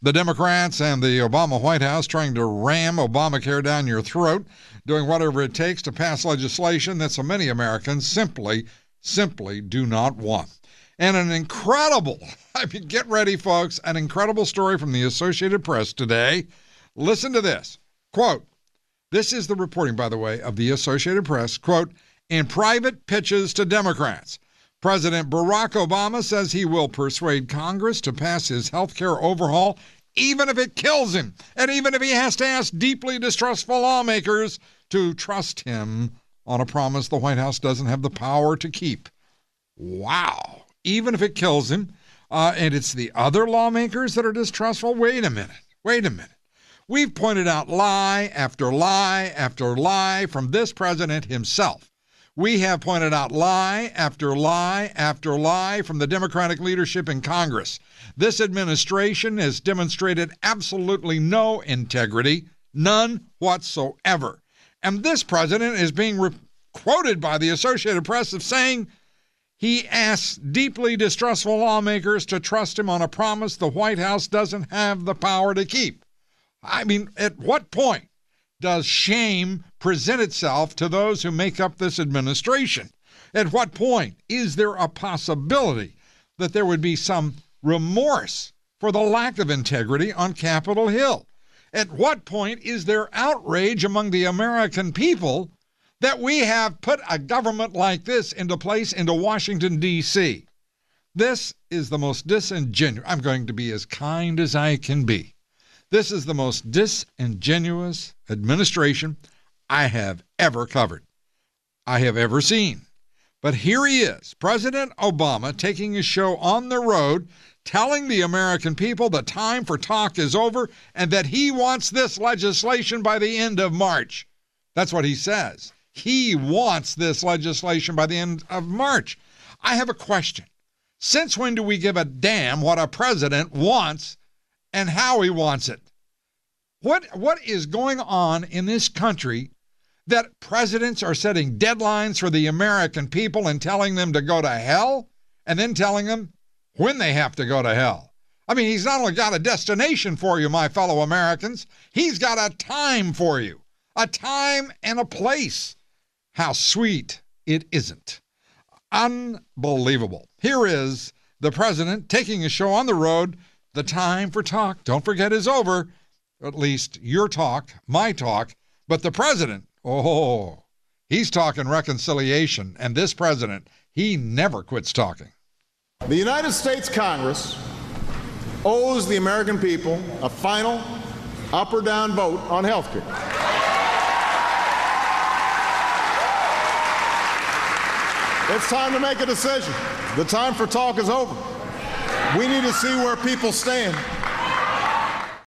The Democrats and the Obama White House trying to ram Obamacare down your throat, doing whatever it takes to pass legislation that so many Americans simply do not want. And an incredible, get ready, folks, an incredible story from the Associated Press today. Listen to this. Quote, this is the reporting, by the way, of the Associated Press. Quote, in private pitches to Democrats, President Barack Obama says he will persuade Congress to pass his health care overhaul, even if it kills him, and even if he has to ask deeply distrustful lawmakers to trust him on a promise the White House doesn't have the power to keep. Wow. Even if it kills him, and it's the other lawmakers that are distrustful? Wait a minute. We've pointed out lie after lie after lie from this president himself. We have pointed out lie after lie after lie from the Democratic leadership in Congress. This administration has demonstrated absolutely no integrity, none whatsoever. And this president is being quoted by the Associated Press as saying he asks deeply distrustful lawmakers to trust him on a promise the White House doesn't have the power to keep. I mean, at what point does shame present itself to those who make up this administration? At what point is there a possibility that there would be some remorse for the lack of integrity on Capitol Hill? At what point is there outrage among the American people that we have put a government like this into place into Washington, D.C.? This is the most disingenuous. I'm going to be as kind as I can be. This is the most disingenuous administration I have ever covered, I have ever seen. But here he is, President Obama, taking his show on the road, telling the American people the time for talk is over and that he wants this legislation by the end of March. That's what he says. He wants this legislation by the end of March. I have a question. Since when do we give a damn what a president wants and how he wants it? What is going on in this country that presidents are setting deadlines for the American people and telling them to go to hell and then telling them when they have to go to hell? I mean, he's not only got a destination for you, my fellow Americans, he's got a time for you, a time and a place. How sweet it isn't. Unbelievable. Here is the president taking a show on the road. The time for talk, don't forget, is over. At least your talk, my talk. But the president, he's talking reconciliation. And this president, he never quits talking. The United States Congress owes the American people a final up or down vote on health care. It's time to make a decision. The time for talk is over. We need to see where people stand.